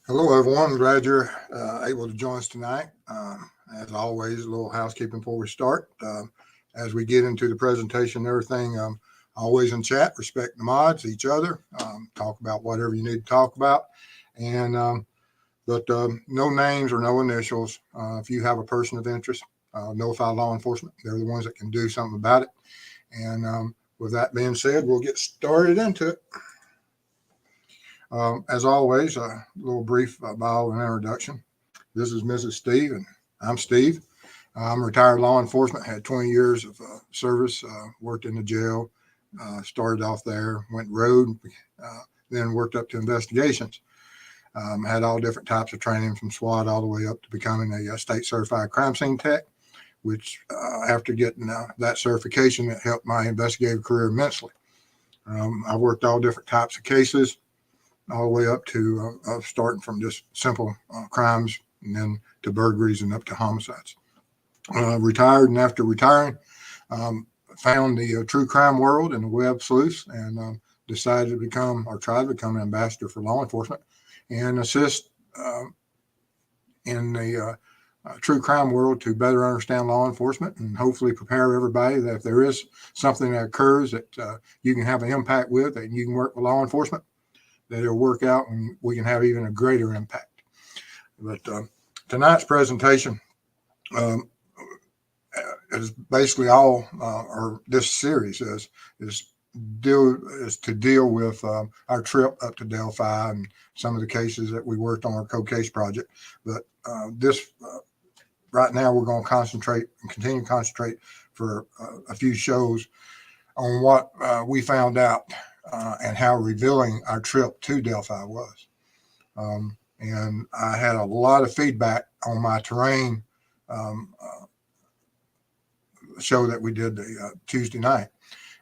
Hello, everyone. Glad you're able to join us tonight. As always, a little housekeeping before we start. As we get into the presentation and everything, always in chat, respect the mods, each other, talk about whatever you need to talk about. And but no names or no initials. If you have a person of interest, notify law enforcement. They're the ones that can do something about it. And with that being said, we'll get started into it. As always, a little brief bio and introduction. This is Mrs. Steve, and I'm Steve. I'm a retired law enforcement, had 20 years of service, worked in the jail, started off there, went road, then worked up to investigations. Had all different types of training from SWAT all the way up to becoming a state certified crime scene tech, which after getting that certification, it helped my investigative career immensely. I worked all different types of cases, all the way up to starting from just simple crimes and then to burglaries and up to homicides. Retired, and after retiring, found the true crime world and the web sleuths, and decided to become or try to become an ambassador for law enforcement and assist in the true crime world to better understand law enforcement and hopefully prepare everybody that if there is something that occurs that you can have an impact with, that you can work with law enforcement, that it'll work out and we can have even a greater impact. But tonight's presentation is basically all, or this series is to deal with our trip up to Delphi and some of the cases that we worked on our co-case project. But this right now we're going to concentrate and continue to concentrate for a few shows on what we found out and how revealing our trip to Delphi was. And I had a lot of feedback on my terrain show that we did the Tuesday night.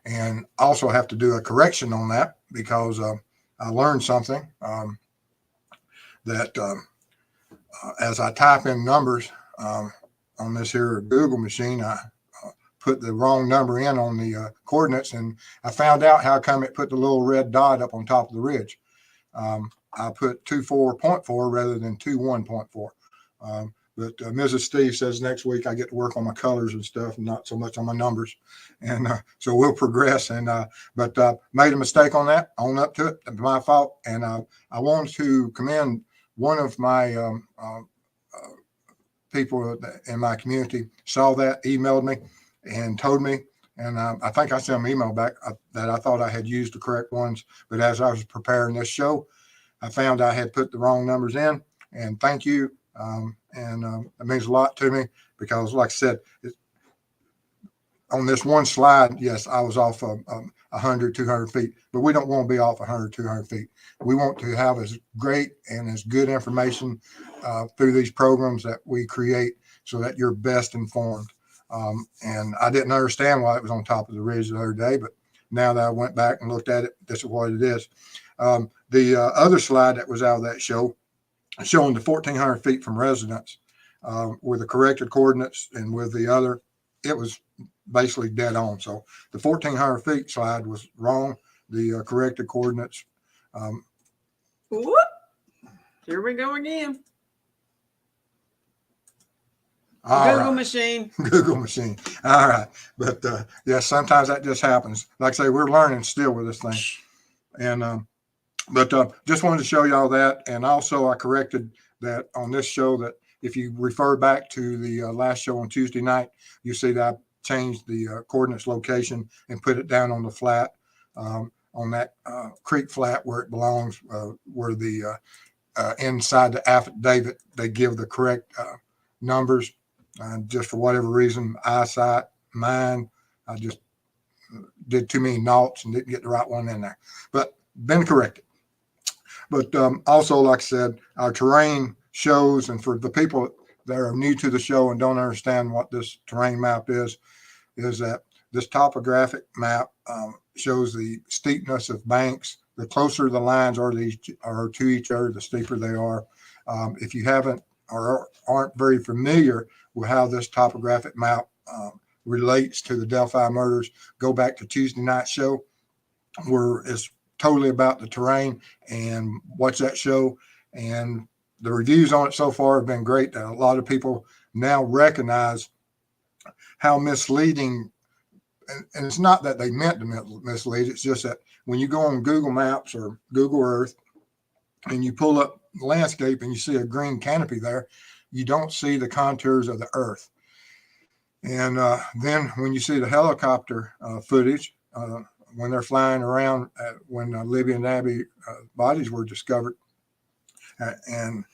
And also have to do a correction on that because I learned something that as I type in numbers on this here Google machine, I put the wrong number in on the coordinates, and I found out how come it put the little red dot up on top of the ridge. I put 24.4 rather than 21.4. But Mrs. Steve says next week I get to work on my colors and stuff, and not so much on my numbers. And so we'll progress. And but made a mistake on that. Own up to it. It's my fault. And I want to commend one of my people in my community saw that, emailed me, and told me, and I think I sent an email back that I thought I had used the correct ones. But as I was preparing this show, I found I had put the wrong numbers in. And thank you. And it means a lot to me because, like I said, on this one slide, yes, I was off 100, 200 feet, but we don't want to be off 100, 200 feet. We want to have as great and as good information through these programs that we create so that you're best informed. And I didn't understand why it was on top of the ridge the other day, but now that I went back and looked at it, this is what it is. The other slide that was out of that show, showing the 1,400 feet from residence with the corrected coordinates, and with the other, it was basically dead on. So the 1,400 feet slide was wrong. The corrected coordinates. Whoop. Here we go again. Google machine. Google machine. All right. But yeah, sometimes that just happens. Like I say, we're learning still with this thing. And but just wanted to show y'all that. And also I corrected that on this show, that if you refer back to the last show on Tuesday night, you see that I changed the coordinates location and put it down on the flat, on that creek flat where it belongs, where the inside the affidavit, they give the correct numbers. Just for whatever reason, eyesight, mine, I just did too many noughts and didn't get the right one in there. But been corrected. But also, like I said, our terrain shows, and for the people that are new to the show and don't understand what this terrain map is that this topographic map shows the steepness of banks. The closer the lines are to each other, the steeper they are. If you haven't or aren't very familiar with how this topographic map relates to the Delphi murders, go back to Tuesday night show where it's totally about the terrain, and watch that show And the reviews on it so far have been great. A lot of people now recognize how misleading, and it's not that they meant to mislead, it's just that when you go on Google Maps or Google Earth and you pull up landscape and you see a green canopy there, you don't see the contours of the earth. And then when you see the helicopter footage, when they're flying around when Libby and Abby bodies were discovered, and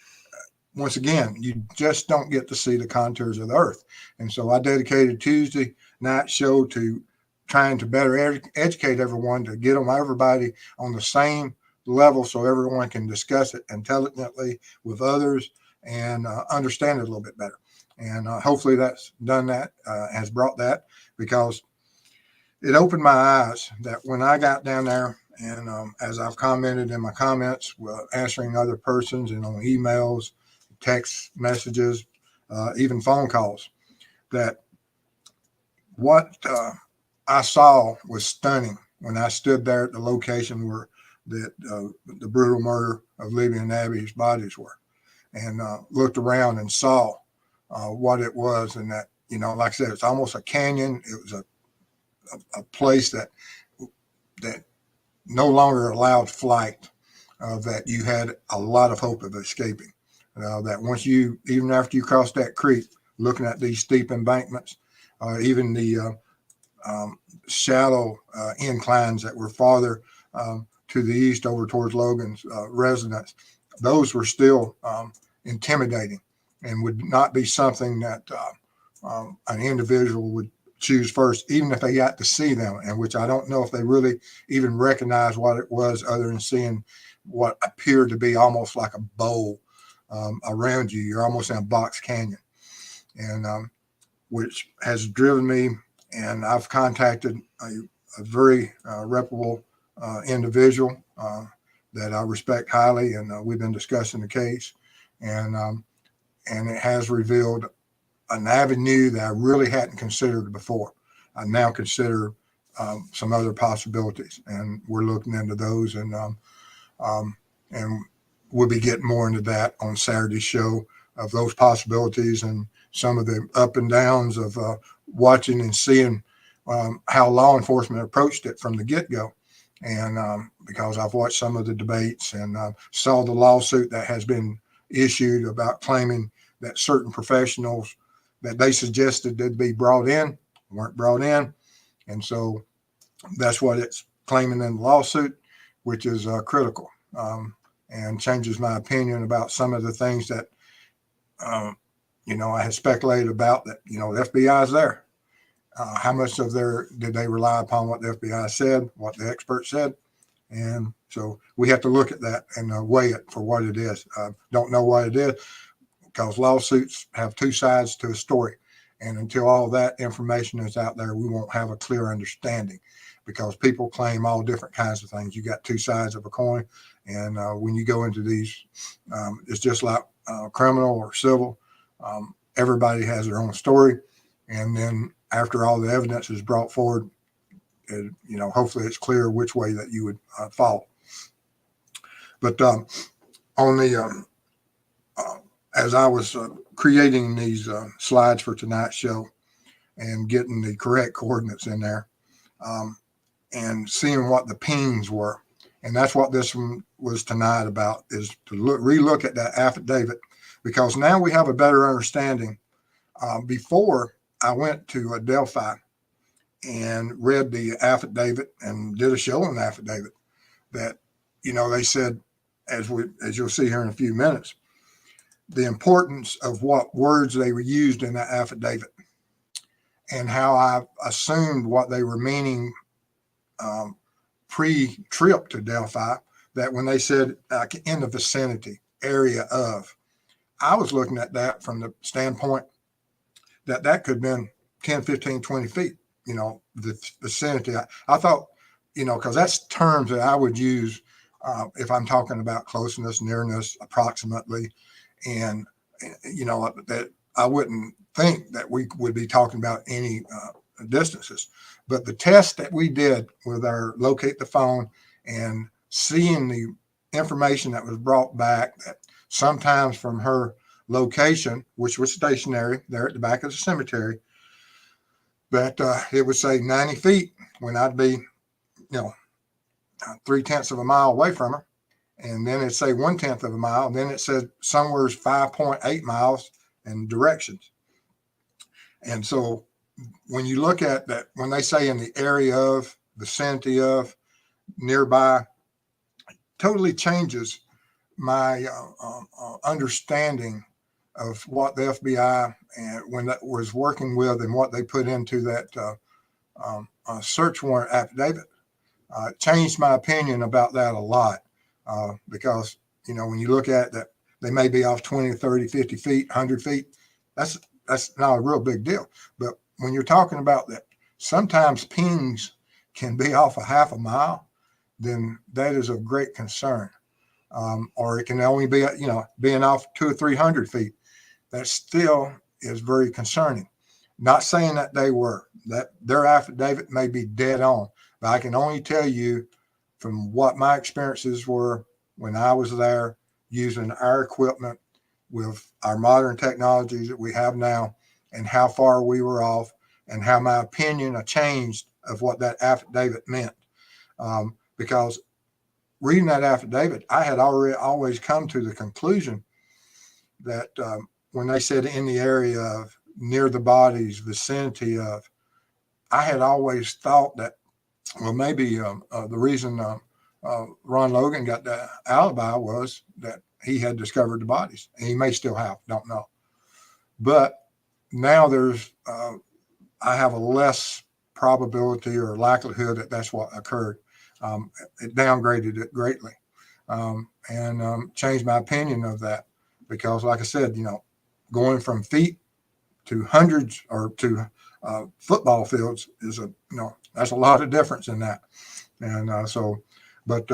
once again, you just don't get to see the contours of the earth. And so I dedicated Tuesday night show to trying to better educate everyone, to get everybody on the same level so everyone can discuss it intelligently with others and understand it a little bit better. And hopefully that's done that, has brought that, because it opened my eyes that when I got down there, and as I've commented in my comments, answering other persons and on emails, text messages, even phone calls, that what I saw was stunning when I stood there at the location where the brutal murder of Libby and Abby's bodies were, and looked around and saw what it was. And that, like I said, it's almost a canyon. It was a place that no longer allowed flight, that you had a lot of hope of escaping. That once even after you crossed that creek, looking at these steep embankments, even the shallow inclines that were farther to the east over towards Logan's residence, those were still intimidating and would not be something that an individual would choose first, even if they got to see them, and which I don't know if they really even recognized what it was, other than seeing what appeared to be almost like a bowl around you. You're almost in a box canyon, and which has driven me. And I've contacted a very reputable individual that I respect highly, and we've been discussing the case, and it has revealed an avenue that I really hadn't considered before. I now consider some other possibilities, and we're looking into those, and we'll be getting more into that on Saturday's show, of those possibilities and some of the up and downs of watching and seeing how law enforcement approached it from the get-go. And because I've watched some of the debates and saw the lawsuit that has been issued about claiming that certain professionals that they suggested they'd be brought in weren't brought in. And so that's what it's claiming in the lawsuit, which is critical, and changes my opinion about some of the things that, I had speculated about, that, the FBI is there. How much did they rely upon what the FBI said, what the experts said? And so we have to look at that and weigh it for what it is. Don't know what it is, because lawsuits have two sides to a story. And until all that information is out there, we won't have a clear understanding, because people claim all different kinds of things. You got two sides of a coin. And when you go into these, it's just like criminal or civil. Everybody has their own story. And then after all the evidence is brought forward, hopefully it's clear which way that you would follow. But on the as I was creating these slides for tonight's show and getting the correct coordinates in there, and seeing what the pings were, and that's what this one was tonight about, is to relook at that affidavit, because now we have a better understanding. Before I went to Delphi and read the affidavit and did a show on the affidavit, that, they said, as you'll see here in a few minutes, the importance of what words they were used in that affidavit, and how I assumed what they were meaning pre-trip to Delphi, that when they said in the vicinity, area of, I was looking at that from the standpoint that could have been 10, 15, 20 feet, the vicinity. I thought, because that's terms that I would use if I'm talking about closeness, nearness, approximately. And, that I wouldn't think that we would be talking about any distances. But the test that we did with our locate the phone and seeing the information that was brought back, that sometimes from her location, which was stationary there at the back of the cemetery, that it would say 90 feet when I'd be, 3/10 of a mile away from her. And then it'd say 1/10 of a mile. And then it said somewhere's 5.8 miles in directions. And so when you look at that, when they say in the area of, vicinity of, nearby, totally changes my understanding of what the FBI and when that was working with and what they put into that search warrant affidavit. Changed my opinion about that a lot because, when you look at that, they may be off 20, 30, 50 feet, 100 feet. That's not a real big deal. But when you're talking about that, sometimes pings can be off a half a mile, then that is of great concern. Or it can only be, being off 200 or 300 feet. That still is very concerning. Not saying that that their affidavit may be dead on, but I can only tell you from what my experiences were when I was there using our equipment with our modern technologies that we have now and how far we were off and how my opinion changed of what that affidavit meant. Because reading that affidavit, I had always come to the conclusion that when they said in the area of, near the bodies, vicinity of, I had always thought that, well, maybe the reason Ron Logan got the alibi was that he had discovered the bodies. And he may still have, don't know. But now I have a less probability or likelihood that that's what occurred. It downgraded it greatly and changed my opinion of that because, like I said, going from feet to hundreds or to football fields is that's a lot of difference in that. And but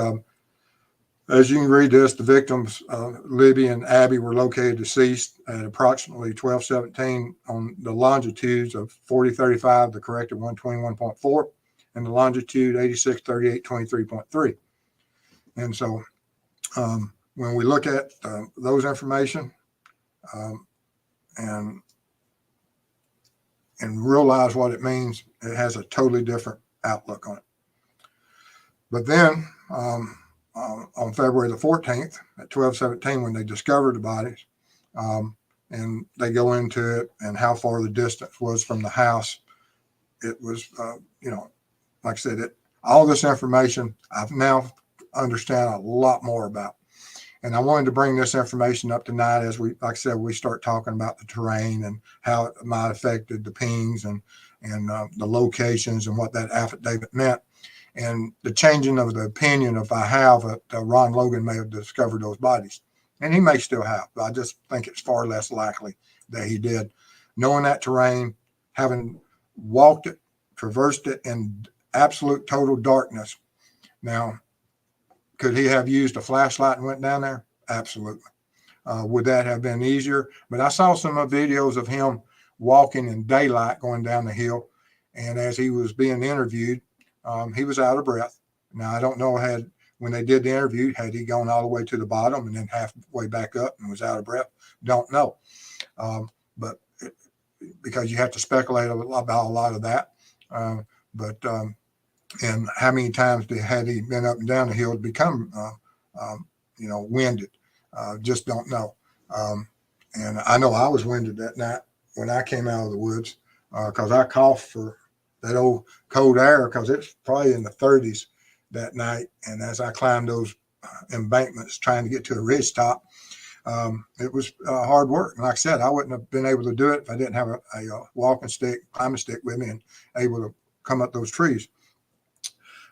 as you can read this, the victims, Libby and Abby, were located deceased at approximately 12:17 on the longitudes of 4035, the corrected 121.4, and the longitude 8638.23.3. And so when we look at those information and realize what it means, it has a totally different outlook on it. But then on February the 14th at 12:17, when they discovered the bodies, and they go into it and how far the distance was from the house, it was, like I said, all this information I've now understand a lot more about. And I wanted to bring this information up tonight as like I said, we start talking about the terrain and how it might have affected the pings and the locations and what that affidavit meant. And the changing of the opinion if I have that Ron Logan may have discovered those bodies. And he may still have, but I just think it's far less likely that he did. Knowing that terrain, having walked it, traversed it in absolute total darkness. Now, could he have used a flashlight and went down there? Absolutely. Would that have been easier? But I saw some videos of him walking in daylight going down the hill. And as he was being interviewed, he was out of breath. Now, I don't know when they did the interview, had he gone all the way to the bottom and then halfway back up and was out of breath? Don't know. But because you have to speculate about a lot of that. And how many times had he been up and down the hill to become, winded? Just don't know. And I know I was winded that night when I came out of the woods because I coughed for that old cold air because it's probably in the 30s that night. And as I climbed those embankments trying to get to a ridge top, it was hard work. And like I said, I wouldn't have been able to do it if I didn't have a walking stick, climbing stick with me and able to come up those trees.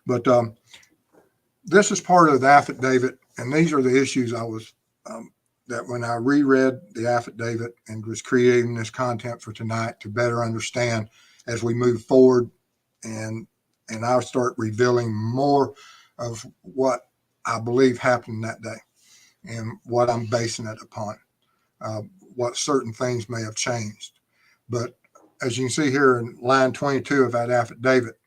But this is part of the affidavit, and these are the issues I was, that when I reread the affidavit and was creating this content for tonight to better understand as we move forward, and I'll start revealing more of what I believe happened that day and what I'm basing it upon, what certain things may have changed. But as you can see here in line 22 of that affidavit,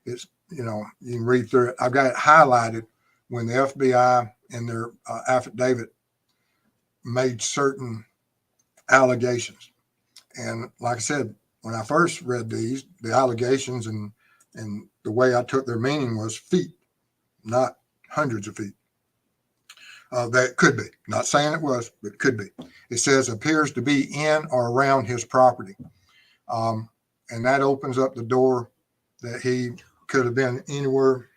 it's, you can read through it. I've got it highlighted when the FBI in their affidavit made certain allegations. And like I said, when I first read these, the allegations and the way I took their meaning was feet, not hundreds of feet. That could be. Not saying it was, but it could be. It says appears to be in or around his property. And that opens up the door that he could have been anywhere.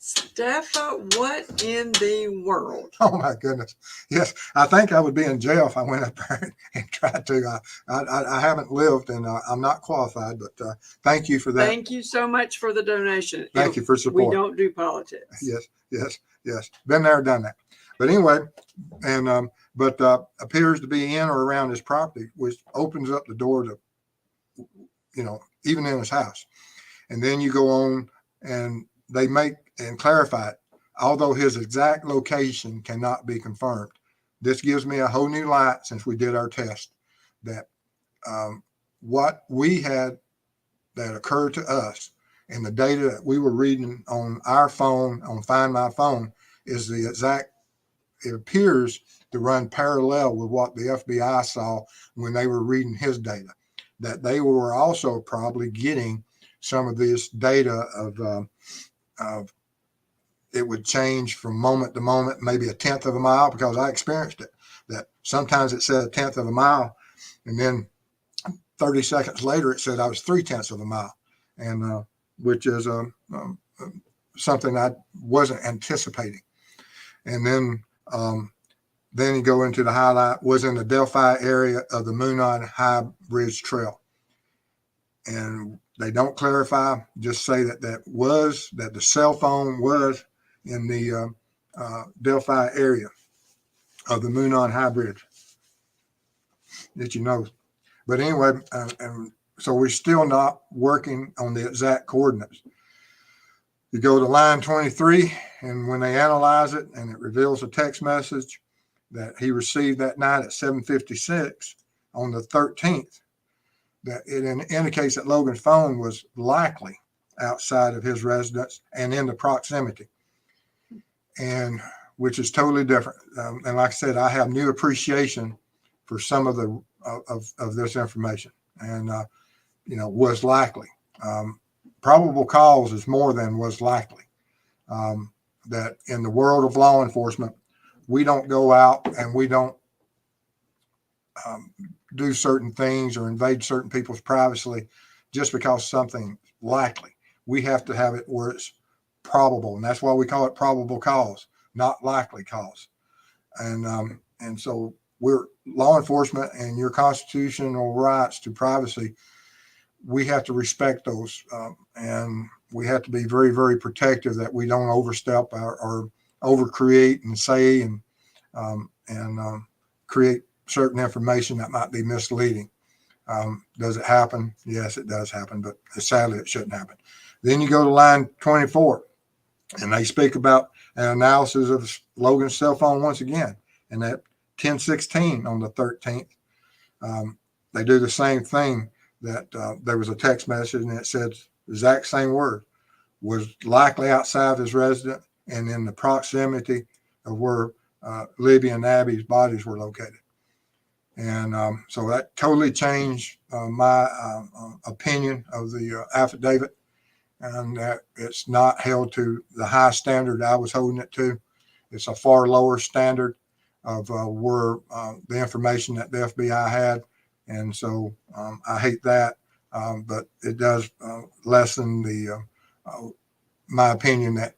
Steffa, what in the world? Oh my goodness. Yes. I think I would be in jail if I went up there and tried to. I haven't lived and I'm not qualified, but thank you for that. Thank you so much for the donation. Thank you for support. We don't do politics. Yes, yes, yes. Been there, done that. But anyway, and but appears to be in or around his property, which opens up the door to, even in his house. And then you go on and they make and clarify it. Although his exact location cannot be confirmed, this gives me a whole new light since we did our test that what we had that occurred to us and the data that we were reading on our phone, on Find My Phone, is the exact, it appears to run parallel with what the FBI saw when they were reading his data, that they were also probably getting some of this data of it would change from moment to moment, maybe a tenth of a mile, because I experienced it, that sometimes it said a tenth of a mile, and then 30 seconds later, it said I was 3/10 of a mile, and which is something I wasn't anticipating. And then you go into the highlight was in the Delphi area of the Moonon High Bridge Trail. And they don't clarify, just say that the cell phone was in the Delphi area of the Moonon High Bridge that you know. But anyway, and so we're still not working on the exact coordinates. You go to line 23, and when they analyze it and it reveals a text message that he received that night at 7:56 on the 13th, that it indicates that Logan's phone was likely outside of his residence and in the proximity, and which is totally different. And like I said, I have new appreciation for some of the of this information, and was likely. Probable cause is more than was likely. That in the world of law enforcement, we don't go out and we don't do certain things or invade certain people's privacy just because something likely. We have to have it where it's probable, and that's why we call it probable cause, not likely cause. And so we're law enforcement, and your constitutional rights to privacy, we have to respect those, and we have to be very, very protective that we don't overstep or overcreate and say and create certain information that might be misleading. Does it happen? Yes, it does happen, but sadly it shouldn't happen. Then you go to line 24, and they speak about an analysis of Logan's cell phone once again, and at 10:16 on the 13th, they do the same thing. That there was a text message, and it said the exact same word, was likely outside his residence and in the proximity of where Libby and Abby's bodies were located. And so that totally changed my opinion of the affidavit, and that it's not held to the high standard I was holding it to. It's a far lower standard of where the information that the FBI had. And so I hate that, but it does lessen my opinion that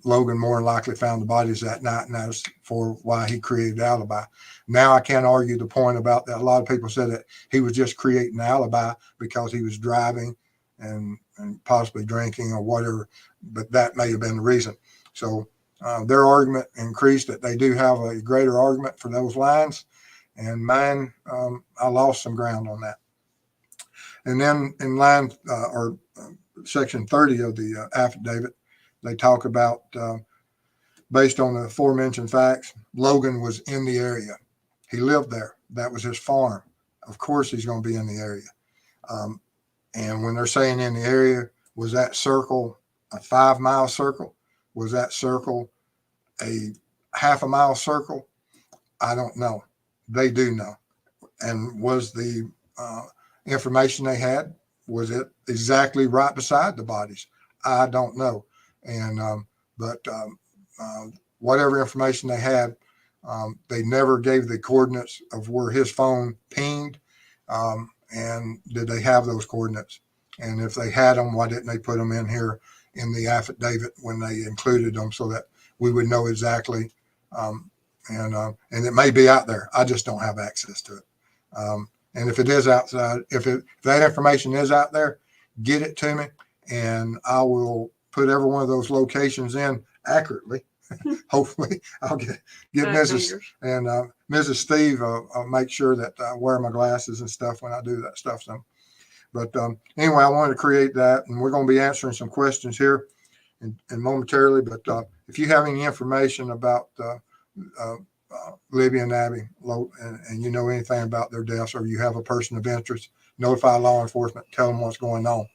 Logan more than likely found the bodies that night, and that's for why he created the alibi. Now I can't argue the point about that. A lot of people said that he was just creating an alibi because he was driving and possibly drinking or whatever, but that may have been the reason. So their argument increased that they do have a greater argument for those lines. And mine, I lost some ground on that. And then in line or section 30 of the affidavit, they talk about, based on the aforementioned facts, Logan was in the area. He lived there. That was his farm. Of course, he's going to be in the area. And when they're saying in the area, was that circle a 5-mile circle? Was that circle a half a mile circle, I don't know. They do know. And was the information they had, was it exactly right beside the bodies? I don't know. And but whatever information they had, they never gave the coordinates of where his phone pinged. And did they have those coordinates? And if they had them, why didn't they put them in here in the affidavit when they included them so that we would know exactly? And it may be out there. I just don't have access to it. And if it is outside, if that information is out there, get it to me, and I will put every one of those locations in accurately. Hopefully, I'll get Mrs. and Mrs. Steve. I'll make sure that I wear my glasses and stuff when I do that stuff. So, but anyway, I wanted to create that, and we're going to be answering some questions here and momentarily. But if you have any information about Libby and Abby, and you know anything about their deaths, or you have a person of interest, notify law enforcement, tell them what's going on,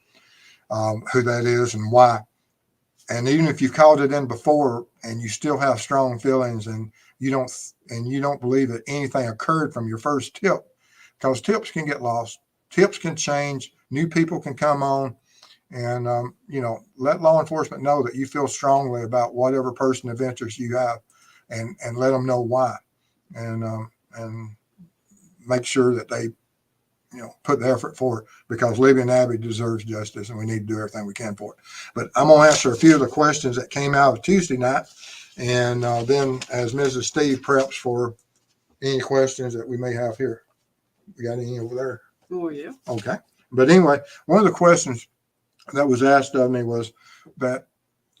who that is and why. And even if you called it in before and you still have strong feelings and you don't believe that anything occurred from your first tip, because tips can get lost, tips can change, new people can come on, and let law enforcement know that you feel strongly about whatever person of interest you have, and let them know why, and make sure that they put the effort for it, because Libby and Abby deserves justice, and we need to do everything we can for it. But I'm going to answer a few of the questions that came out of Tuesday night, and then as Mrs. Steve preps for any questions that we may have here. We got any over there? Oh, yeah. Okay. But anyway, one of the questions that was asked of me was that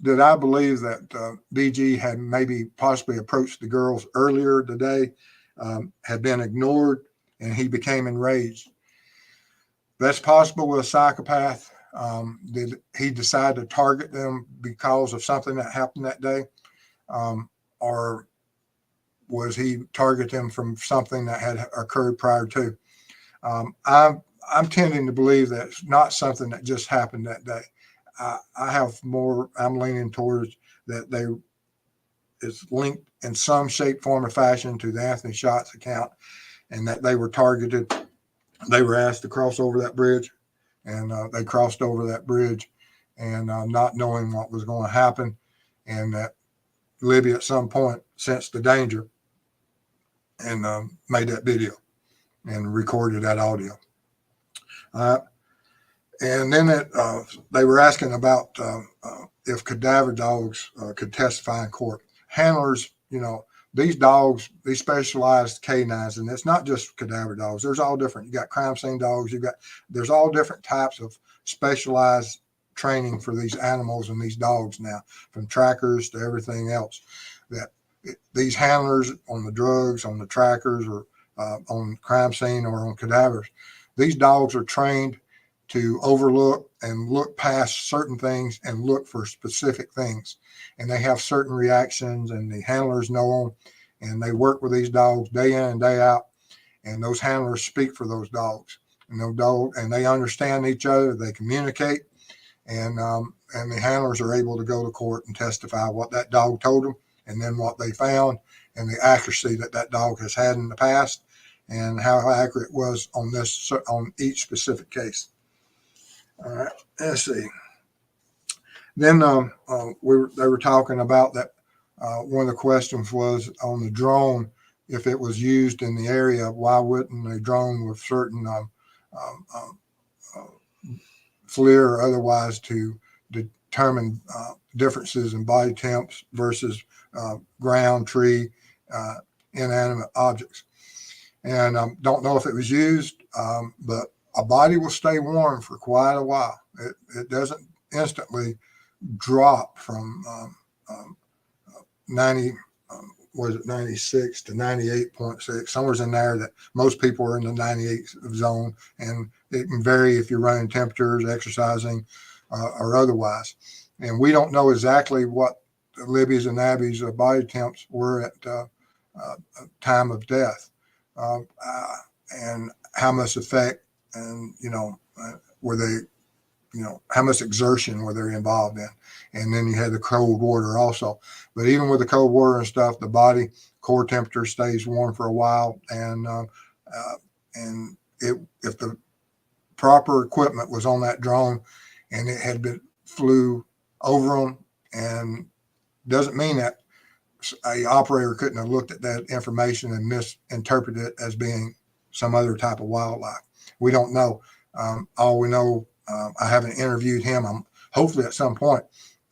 did I believe that BG had maybe possibly approached the girls earlier today, had been ignored, and he became enraged. That's possible with a psychopath. Did he decide to target them because of something that happened that day? Or was he target them from something that had occurred prior to? I'm tending to believe that it's not something that just happened that day. I'm leaning towards that it's linked in some shape, form, or fashion to the Anthony Shots account, and that they were targeted. They were asked to cross over that bridge, and they crossed over that bridge, and not knowing what was going to happen, and that Libby at some point sensed the danger and made that video and recorded that audio. And then they were asking about if cadaver dogs could testify in court. Handlers, these dogs, these specialized canines, and it's not just cadaver dogs. There's all different. You got crime scene dogs. There's all different types of specialized training for these animals and these dogs now, from trackers to everything else. These handlers on the drugs, on the trackers, or on crime scene or on cadavers, these dogs are trained to overlook and look past certain things and look for specific things. And they have certain reactions, and the handlers know them, and they work with these dogs day in and day out. And those handlers speak for those dogs, and they understand each other. They communicate, and the handlers are able to go to court and testify what that dog told them, and then what they found, and the accuracy that dog has had in the past, and how accurate it was on each specific case. All right, let's see. Then they were talking about that. One of the questions was on the drone. If it was used in the area, why wouldn't a drone with certain FLIR or otherwise to determine differences in body temps versus ground, tree, inanimate objects? And don't know if it was used, but a body will stay warm for quite a while. It doesn't instantly drop from 96 to 98.6, somewhere in there, that most people are in the 98 zone, and it can vary if you're running temperatures, exercising, or otherwise. And we don't know exactly what Libby's and Abby's body temps were at time of death, and how much effect, and were they how much exertion were they involved in. And then you had the cold water also. But even with the cold water and stuff, the body core temperature stays warm for a while. And if the proper equipment was on that drone and it had been flew over them, and doesn't mean that a operator couldn't have looked at that information and misinterpreted it as being some other type of wildlife. We don't know. All we know, I haven't interviewed him. Hopefully at some point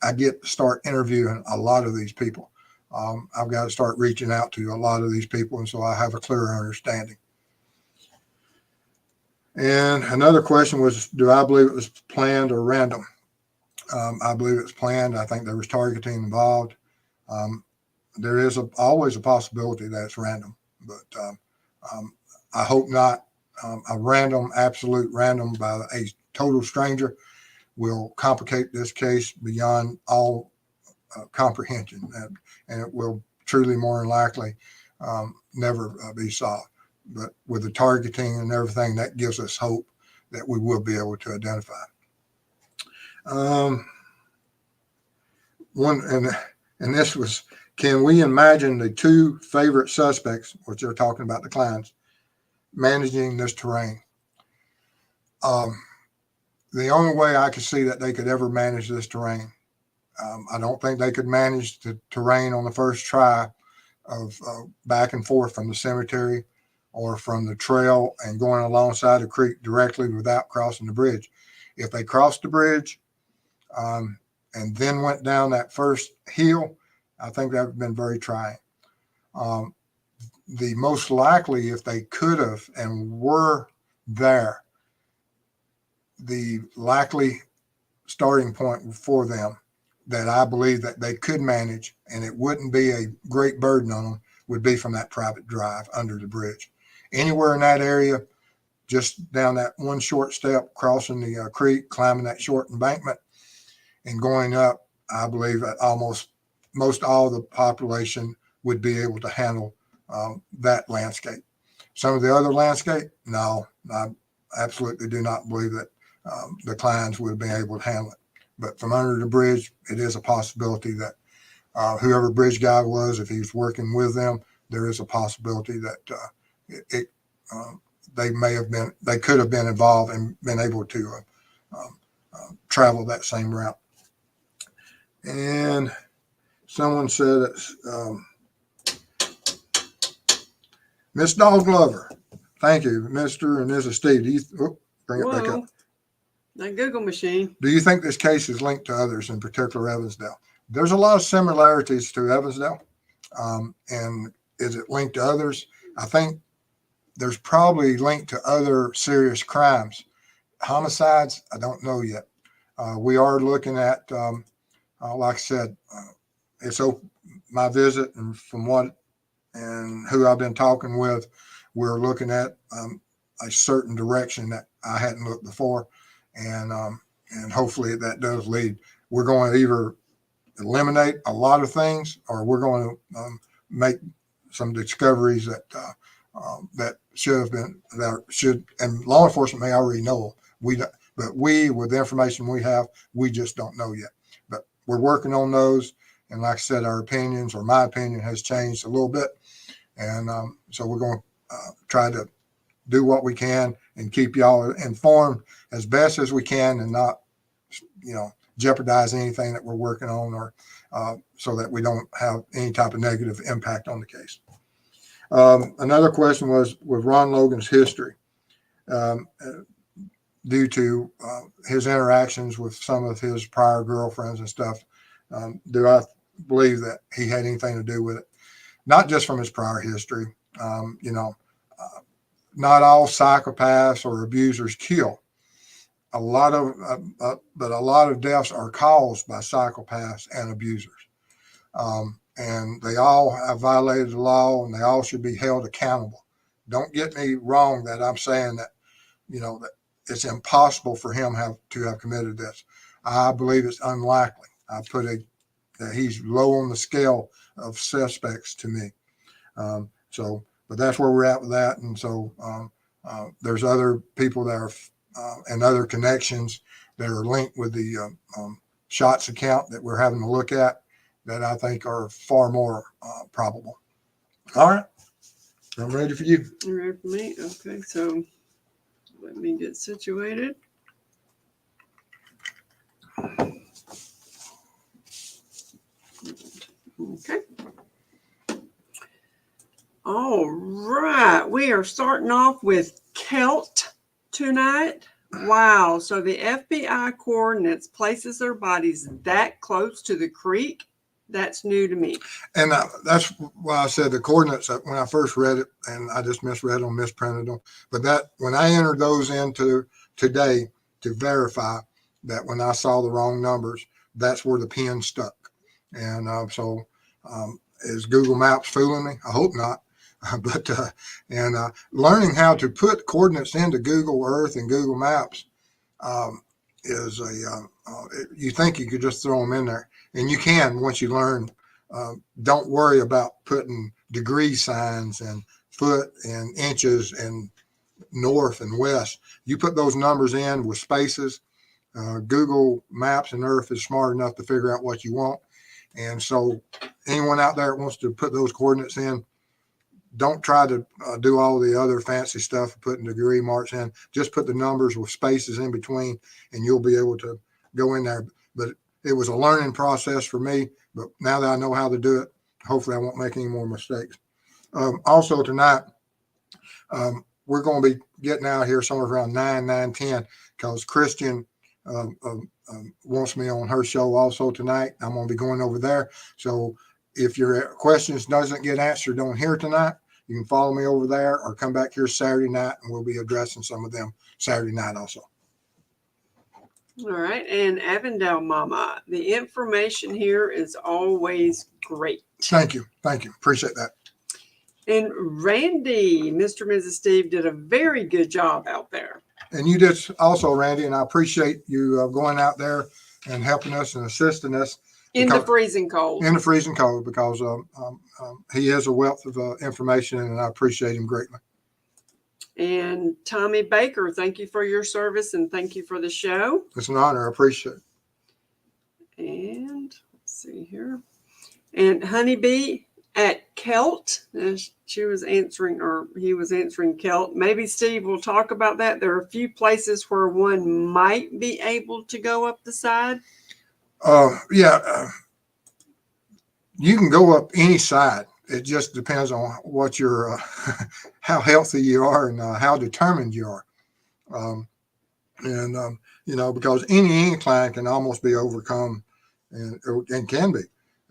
I get to start interviewing a lot of these people. I've got to start reaching out to a lot of these people, and so I have a clearer understanding. And another question was, do I believe it was planned or random? I believe it was planned. I think there was targeting involved. There is always a possibility that it's random, but I hope not. A random, absolute random by a total stranger will complicate this case beyond all comprehension, and it will truly more than likely never be solved. But with the targeting and everything, that gives us hope that we will be able to identify. And this was, can we imagine the two favorite suspects, which they're talking about the clients, managing this terrain? The only way I could see that they could ever manage this terrain, I don't think they could manage the terrain on the first try of back and forth from the cemetery or from the trail and going alongside the creek directly without crossing the bridge. If they crossed the bridge and then went down that first hill, I think that would have been very trying. The most likely, if they could have and were there, the likely starting point for them that I believe that they could manage and it wouldn't be a great burden on them would be from that private drive under the bridge. Anywhere in that area, just down that one short step, crossing the creek, climbing that short embankment and going up, I believe that most all the population would be able to handle that landscape. Some of the other landscape, no, I absolutely do not believe that the clients would have been able to handle it. But from under the bridge, it is a possibility that whoever bridge guy was, if he's working with them, there is a possibility that they could have been involved and been able to travel that same route. And someone said it's Miss Dog Lover. Thank you, Mr. and Mrs. Steve. Bring it back up. That Google machine. Do you think this case is linked to others, in particular Evansdale? There's a lot of similarities to Evansdale. And is it linked to others? I think there's probably linked to other serious crimes. Homicides, I don't know yet. We are looking at, like I said, it's my visit, and from what and who I've been talking with, we're looking at a certain direction that I hadn't looked before. And hopefully that does lead. We're going to either eliminate a lot of things, or we're going to make some discoveries that should have been, and law enforcement may already know. But with the information we have, we just don't know yet. But we're working on those. And like I said, our opinions, or my opinion, has changed a little bit. And so we're going to try to do what we can and keep y'all informed as best as we can, and not, jeopardize anything that we're working on, or so that we don't have any type of negative impact on the case. Another question was with Ron Logan's history, due to his interactions with some of his prior girlfriends and stuff. Do I believe that he had anything to do with it? Not just from his prior history. Not all psychopaths or abusers kill. But a lot of deaths are caused by psychopaths and abusers. And they all have violated the law, and they all should be held accountable. Don't get me wrong that I'm saying that, that it's impossible for him to have committed this. I believe it's unlikely. I put that he's low on the scale of suspects to me. But that's where we're at with that. And so there's other people that are and other connections that are linked with the shots account that we're having to look at that I think are far more probable. All right. I'm ready for you. You ready for me? Okay, so let me get situated. Okay. All right. We are starting off with Celt tonight. Wow. So the FBI coordinates places their bodies that close to the creek. That's new to me. And that's why I said the coordinates when I first read it, and I just misread them, misprinted them. But that when I entered those into today to verify that when I saw the wrong numbers, that's where the pin stuck. And is Google Maps fooling me? I hope not. But learning how to put coordinates into Google Earth and Google Maps is you think you could just throw them in there, and you can once you learn. Don't worry about putting degree signs and foot and inches and north and west. You put those numbers in with spaces. Google Maps and Earth is smart enough to figure out what you want. And so anyone out there that wants to put those coordinates in, don't try to do all the other fancy stuff, putting degree marks in. Just put the numbers with spaces in between, and you'll be able to go in there. But it was a learning process for me. But now that I know how to do it, hopefully I won't make any more mistakes. Also tonight, we're going to be getting out here somewhere around 9:10 because Christian wants me on her show also tonight. I'm going to be going over there. So if your questions doesn't get answered on here tonight, you can follow me over there or come back here Saturday night, and we'll be addressing some of them Saturday night also. All right. And Avondale Mama, the information here is always great. Thank you. Thank you. Appreciate that. And Randy, Mr. and Mrs. Steve did a very good job out there. And you did also, Randy, and I appreciate you going out there and helping us and assisting us. In the freezing cold. In the freezing cold, because he is a wealth of information, and I appreciate him greatly. And Tommy Baker, thank you for your service and thank you for the show. It's an honor. I appreciate it. And let's see here. And Honeybee at Celt, she was answering, or he was answering Celt. Maybe Steve will talk about that. There are a few places where one might be able to go up the side. You can go up any side. It just depends on what your how healthy you are and how determined you are. Because any incline can almost be overcome and can be.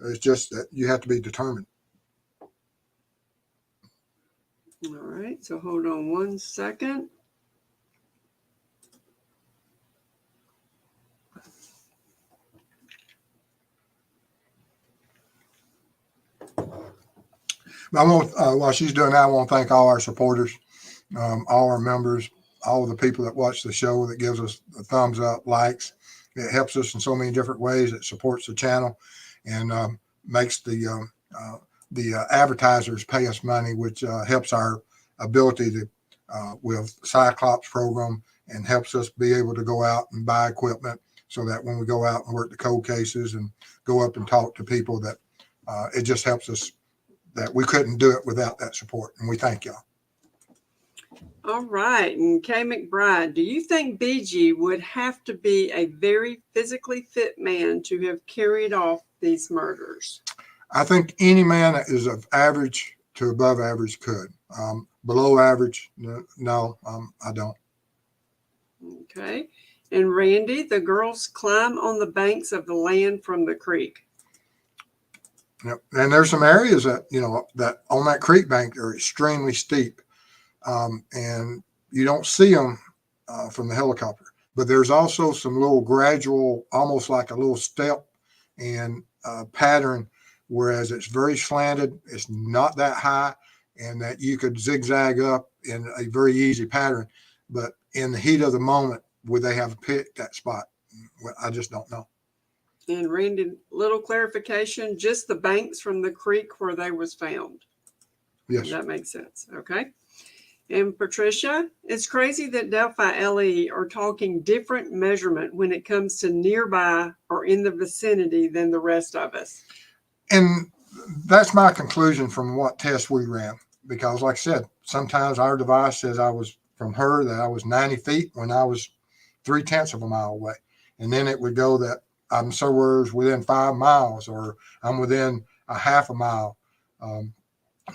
It's just that you have to be determined. All right. So hold on one second. I want, while she's doing that, I want to thank all our supporters, all our members, all of the people that watch the show, that gives us a thumbs up, likes. It helps us in so many different ways. It supports the channel and makes the advertisers pay us money, which helps our ability to with Cyclops program, and helps us be able to go out and buy equipment so that when we go out and work the cold cases and go up and talk to people, that it just helps us. That we couldn't do it without that support, and we thank y'all. All right. And Kay McBride, do you think BG would have to be a very physically fit man to have carried off these murders? I think any man that is of average to above average could. Below average, no, I don't. Okay. And Randy, the girls climb on the banks of the land from the creek. Yep. And there's some areas that, that on that creek bank are extremely steep, and you don't see them from the helicopter. But there's also some little gradual, almost like a little step and pattern, whereas it's very slanted. It's not that high, and that you could zigzag up in a very easy pattern. But in the heat of the moment, would they have picked that spot? Well, I just don't know. And Randy, little clarification, just the banks from the creek where they was found. Yes. That makes sense. Okay. And Patricia, it's crazy that Delphi LE are talking different measurement when it comes to nearby or in the vicinity than the rest of us. And that's my conclusion from what test we ran. Because like I said, sometimes our device says I was from her that I was 90 feet when I was 0.3 of a mile away. And then it would go that I'm somewhere within 5 miles or I'm within a half a mile.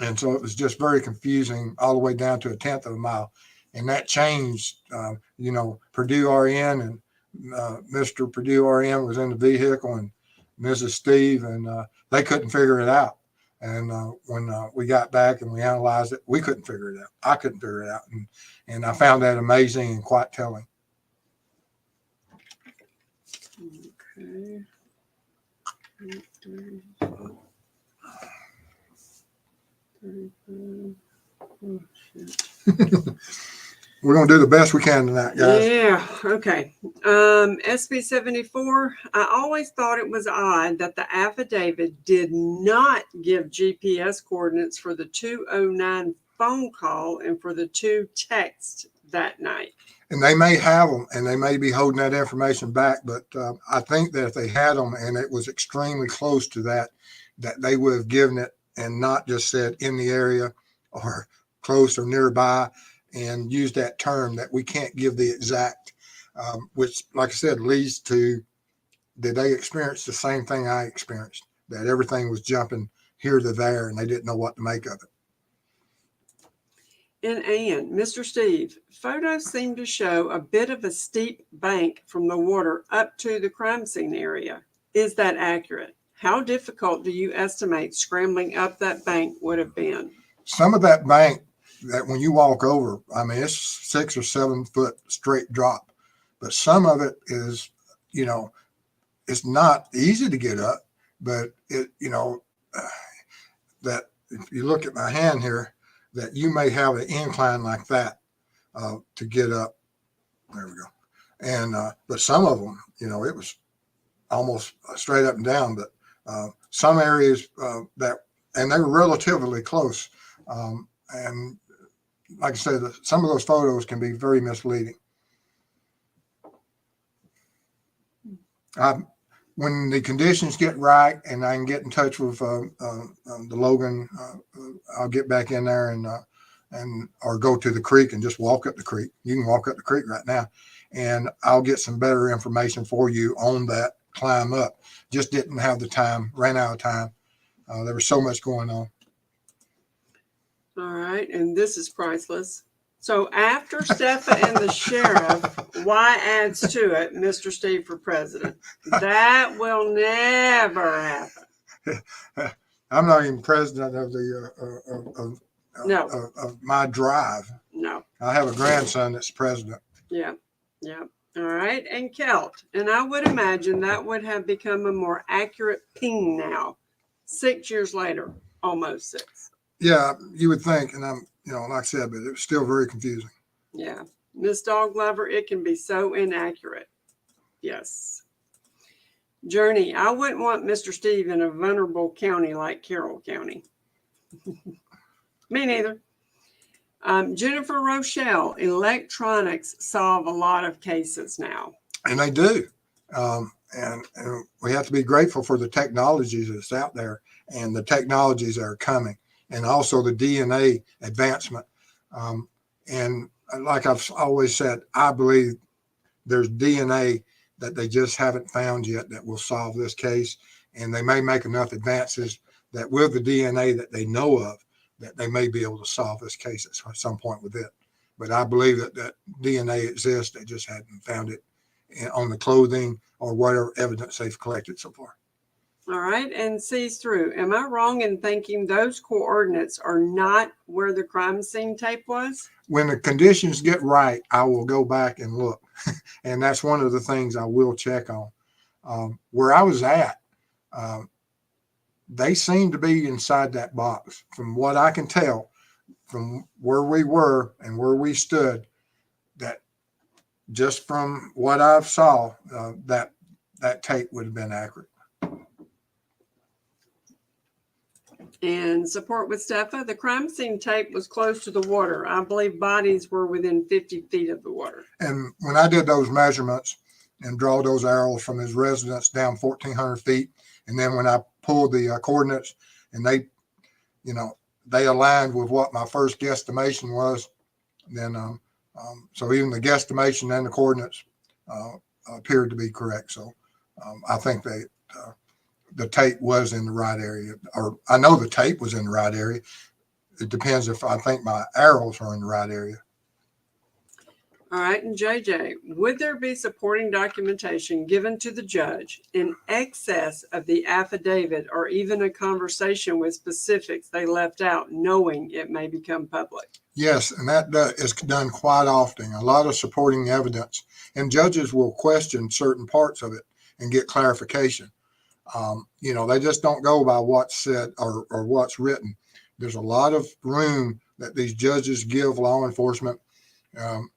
And so it was just very confusing all the way down to 1/10 of a mile. And that changed, Purdue RN and Mr. Purdue RN was in the vehicle and Mrs. Steve, and they couldn't figure it out. And when we got back and we analyzed it, we couldn't figure it out. I couldn't figure it out. And I found that amazing and quite telling. Okay. Oh, shit. We're going to do the best we can tonight, guys. Yeah, okay. SB 74, I always thought it was odd that the affidavit did not give GPS coordinates for the 209 phone call and for the 2 texts that night. And they may have them and they may be holding that information back, but I think that if they had them and it was extremely close to that they would have given it and not just said in the area or close or nearby and use that term that we can't give the exact, which, like I said, leads to, did they experience the same thing I experienced, that everything was jumping here to there and they didn't know what to make of it. And Mr. Steve, photos seem to show a bit of a steep bank from the water up to the crime scene area. Is that accurate? How difficult do you estimate scrambling up that bank would have been? Some of that bank, that when you walk over, I mean, it's 6 or 7 foot straight drop, but some of it is, it's not easy to get up, but it, that if you look at my hand here, that you may have an incline like that to get up. There we go. And, but some of them, it was almost straight up and down, but some areas and they were relatively close. And like I said, some of those photos can be very misleading. When the conditions get right and I can get in touch with the Logan, I'll get back in there and or go to the creek and just walk up the creek. You can walk up the creek right now, and I'll get some better information for you on that climb up. Just didn't have the time, ran out of time. There was so much going on. All right, and this is priceless. So after Steffa and the sheriff, why adds to it Mr. Steve for president? That will never happen. I'm not even president of the of my drive. No. I have a grandson that's president. Yeah. All right, and Kelt, and I would imagine that would have become a more accurate ping now, 6 years later, almost 6. Yeah, you would think, and I'm, like I said, but it was still very confusing. Yeah. Miss Dog Lover, it can be so inaccurate. Yes. Journey, I wouldn't want Mr. Steve in a vulnerable county like Carroll County. Me neither. Jennifer Rochelle, electronics solve a lot of cases now. And they do. And we have to be grateful for the technologies that's out there and the technologies that are coming, and also the DNA advancement. And like I've always said, I believe there's DNA that they just haven't found yet that will solve this case. And they may make enough advances that with the DNA that they know of, that they may be able to solve this case at some point with it. But I believe that DNA exists. They just hadn't found it on the clothing or whatever evidence they've collected so far. All right, and sees through. Am I wrong in thinking those coordinates are not where the crime scene tape was? When the conditions get right, I will go back and look. And that's one of the things I will check on. Where I was at, they seem to be inside that box. From what I can tell, from where we were and where we stood, that just from what I saw, that tape would have been accurate. And support with Steffa, the crime scene tape was close to the water. I believe bodies were within 50 feet of the water. And when I did those measurements and draw those arrows from his residence down 1,400 feet, and then when I pulled the coordinates and they aligned with what my first guesstimation was, then so even the guesstimation and the coordinates appeared to be correct. So I think the tape was in the right area, or I know the tape was in the right area. It depends if I think my arrows are in the right area. All right, and JJ, would there be supporting documentation given to the judge in excess of the affidavit or even a conversation with specifics they left out, knowing it may become public? Yes, and that is done quite often. A lot of supporting evidence, and judges will question certain parts of it and get clarification. They just don't go by what's said or what's written. There's a lot of room that these judges give law enforcement, that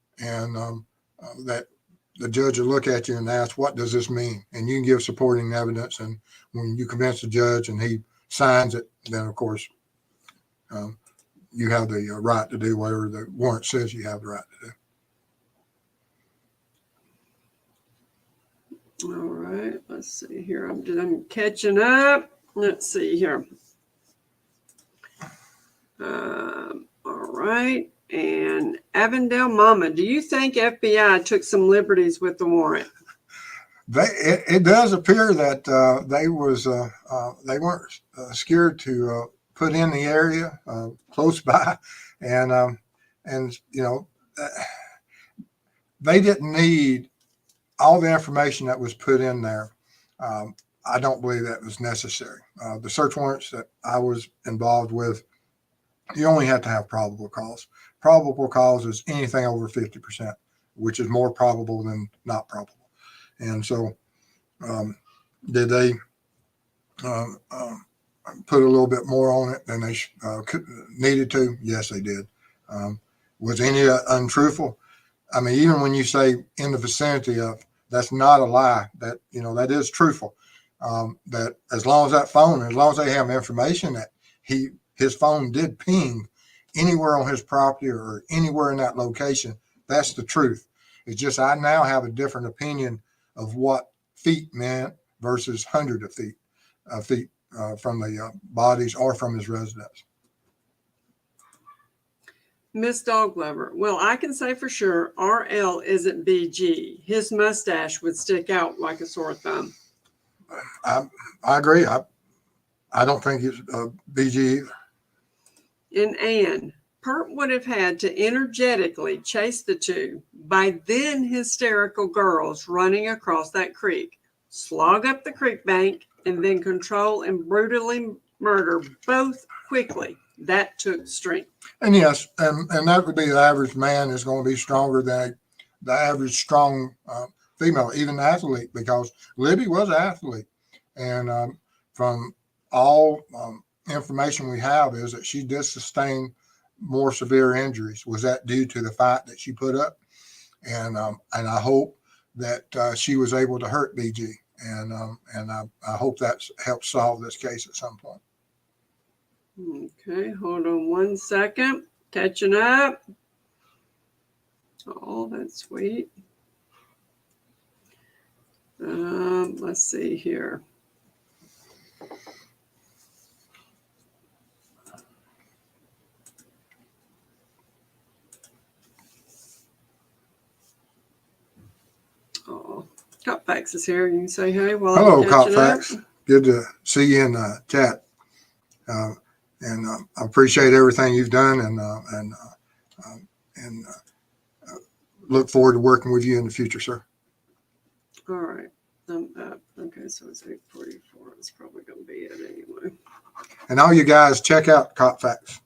the judge will look at you and ask, what does this mean? And you can give supporting evidence. And when you convince the judge and he signs it, then of course you have the right to do whatever the warrant says you have the right to do. All right, let's see here. I'm catching up. Let's see here. All right. And Avondale Mama, do you think FBI took some liberties with the warrant? It does appear that they weren't scared to put in the area close by, and they didn't need all the information that was put in there. I don't believe that was necessary. The search warrants that I was involved with, you only have to have probable cause. Probable cause is anything over 50%, which is more probable than not probable. And so, did they put a little bit more on it than they needed to? Yes, they did. Was any untruthful? I mean, even when you say in the vicinity of, that's not a lie. That that is truthful. That as long as they have information that his phone did ping anywhere on his property or anywhere in that location, that's the truth. It's just I now have a different opinion of what feet meant versus hundreds of feet from the bodies or from his residence. Miss Dog Lover, well, I can say for sure RL isn't BG. His mustache would stick out like a sore thumb. I agree. I don't think it's BG either. And Anne, Pert would have had to energetically chase the two by then hysterical girls running across that creek, slog up the creek bank, and then control and brutally murder both quickly. That took strength. And yes, and that would be the average man is going to be stronger than the average strong female, even the athlete, because Libby was an athlete. And from all information we have is that she did sustain more severe injuries. Was that due to the fight that she put up? And I hope that she was able to hurt BG. And I hope that helps solve this case at some point. Okay, hold on one second. Catching up. Oh, that's sweet. Let's see here. Oh, Copfax is here. You can say hey while Hello, I'm catching Copfax. up. Good to see you in the chat. And I appreciate everything you've done, and look forward to working with you in the future, sir. All right. Okay, so it's 8:44. It's probably going to be it anyway. And all you guys, check out Copfax.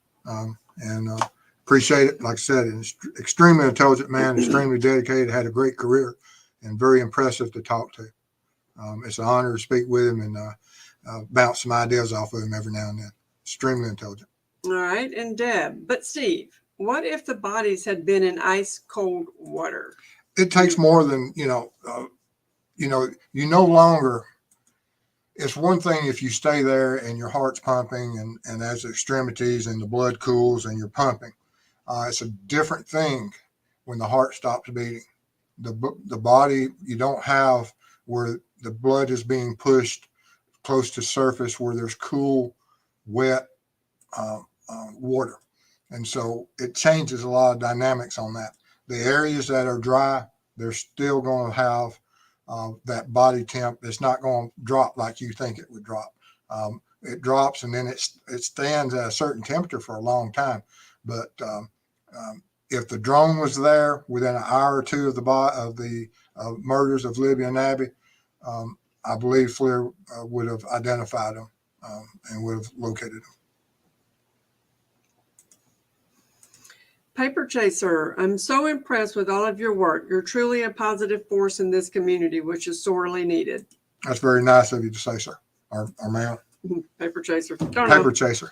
Appreciate it. Like I said, he's extremely intelligent man, extremely dedicated, had a great career, and very impressive to talk to. It's an honor to speak with him and bounce some ideas off of him every now and then. Extremely intelligent. All right, and Deb. But Steve, what if the bodies had been in ice cold water? It takes more than you no longer. it's one thing if you stay there and your heart's pumping and as extremities and the blood cools and you're pumping. It's a different thing when the heart stops beating. The body, you don't have where the blood is being pushed close to surface where there's cool, wet water. And so it changes a lot of dynamics on that. The areas that are dry, they're still going to have that body temp. It's not going to drop like you think it would drop. It drops and then it stands at a certain temperature for a long time. But if the drone was there within an hour or two of the murders of Libby and Abby, I believe FLIR would have identified them and would have located them. Paper Chaser, I'm so impressed with all of your work. You're truly a positive force in this community, which is sorely needed. That's very nice of you to say, sir, or ma'am. Paper Chaser. Paper Chaser.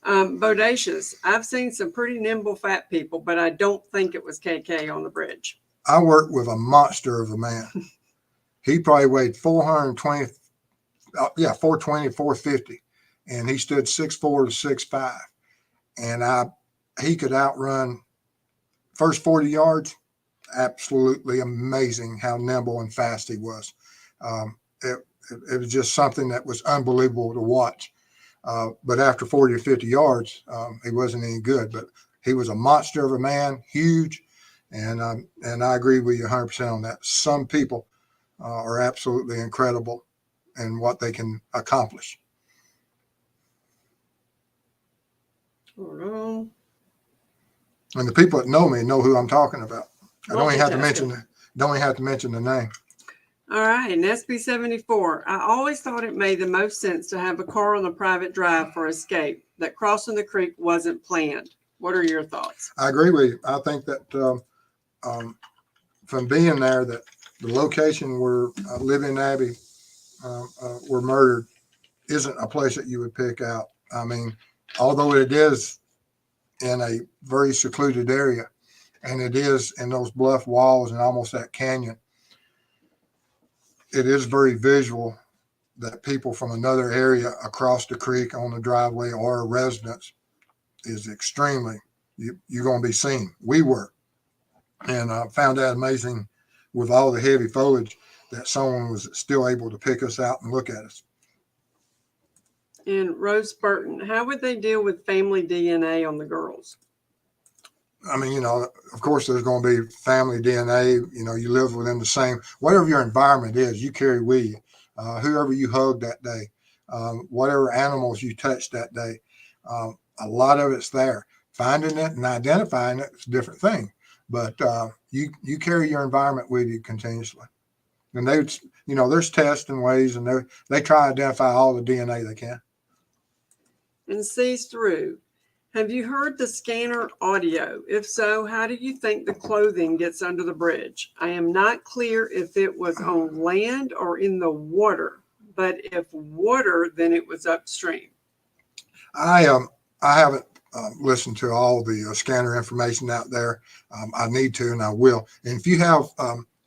Bodacious. I've seen some pretty nimble fat people, but I don't think it was KK on the bridge. I worked with a monster of a man. He probably weighed 420, 420, 450, and he stood 6'4" to 6'5", and he could outrun first 40 yards. Absolutely amazing how nimble and fast he was. It was just something that was unbelievable to watch. But after 40 or 50 yards, he wasn't any good. But he was a monster of a man, huge, and I agree with you 100% on that. Some people are absolutely incredible in what they can accomplish. Hold on. And the people that know me know who I'm talking about. I don't even have to mention the name. All right, and SB74. I always thought it made the most sense to have a car on the private drive for escape, that crossing the creek wasn't planned. What are your thoughts? I agree with you. I think that from being there, that the location where Libby and Abby were murdered isn't a place that you would pick out. I mean, although it is in a very secluded area, and it is in those bluff walls and almost that canyon, it is very visual that people from another area across the creek on the driveway or a residence is extremely, you're going to be seen. We were. And I found that amazing with all the heavy foliage that someone was still able to pick us out and look at us. And Rose Burton, how would they deal with family DNA on the girls? I mean, of course, there's going to be family DNA. You live within the same, whatever your environment is, you carry with you. Whoever you hugged that day, whatever animals you touched that day, a lot of it's there. Finding it and identifying it is a different thing. But you carry your environment with you continuously. And there's tests and ways, and they try to identify all the DNA they can. And sees through. Have you heard the scanner audio? If so, how do you think the clothing gets under the bridge? I am not clear if it was on land or in the water, but if water, then it was upstream. I haven't listened to all the scanner information out there. I need to, and I will. And if you have,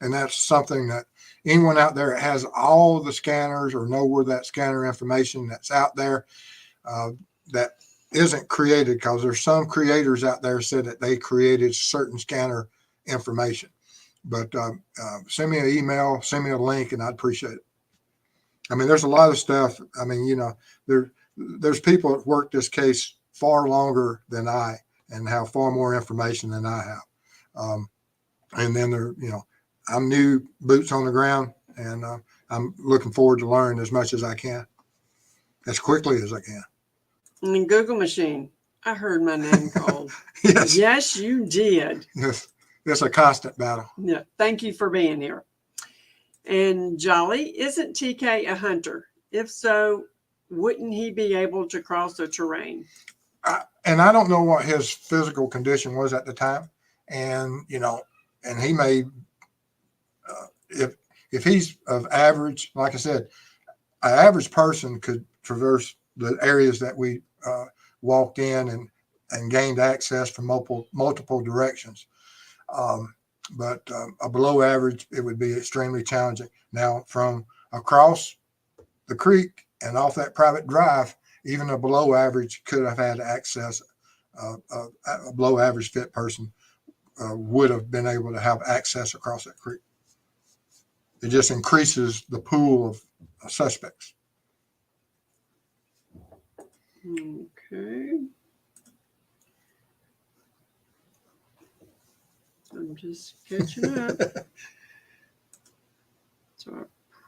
and that's something that anyone out there that has all the scanners or know where that scanner information that's out there, that isn't created, because there's some creators out there said that they created certain scanner information. But send me an email, send me a link, and I'd appreciate it. I mean, there's a lot of stuff. I mean, there's people that work this case far longer than I and have far more information than I have. And then I'm new, boots on the ground, and I'm looking forward to learning as much as I can, as quickly as I can. And Google machine. I heard my name called. Yes. Yes, you did. Yes. It's a constant battle. Yeah. Thank you for being here. And Jolly, isn't TK a hunter? If so, wouldn't he be able to cross the terrain? And I don't know what his physical condition was at the time. And, and he may, if he's of average, like I said, an average person could traverse the areas that we walked in and gained access from multiple directions. But below average, it would be extremely challenging. Now, from across the creek and off that private drive, even a below average could have had access. A below average fit person would have been able to have access across that creek. It just increases the pool of suspects. Okay. I'm just catching up. So I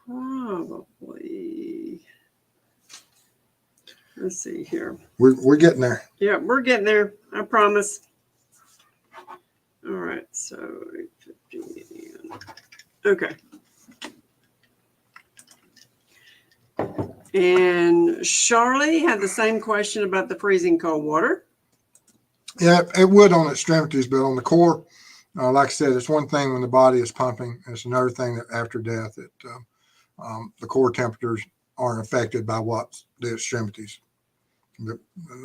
probably, let's see here. We're getting there. Yeah, we're getting there. I promise. All right. So 8:50. Okay. And Charlie had the same question about the freezing cold water. Yeah, it would on extremities, but on the core, like I said, it's one thing when the body is pumping. It's another thing that after death, the core temperatures aren't affected by what's the extremities.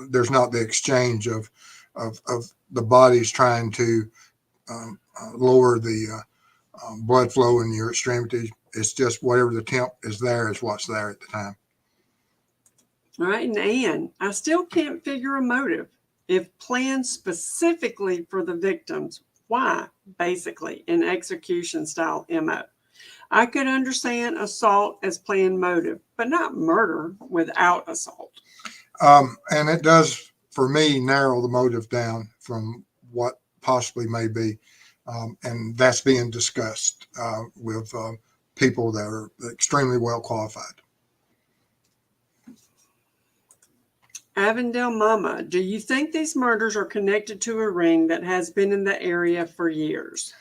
There's not the exchange of the body's trying to lower the blood flow in your extremities. It's just whatever the temp is there is what's there at the time. All right. And Anne, I still can't figure a motive. If planned specifically for the victims, why, basically, an execution style MO? I could understand assault as planned motive, but not murder without assault. And it does, for me, narrow the motive down from what possibly may be. And that's being discussed with people that are extremely well qualified. Avondale Mama, do you think these murders are connected to a ring that has been in the area for years?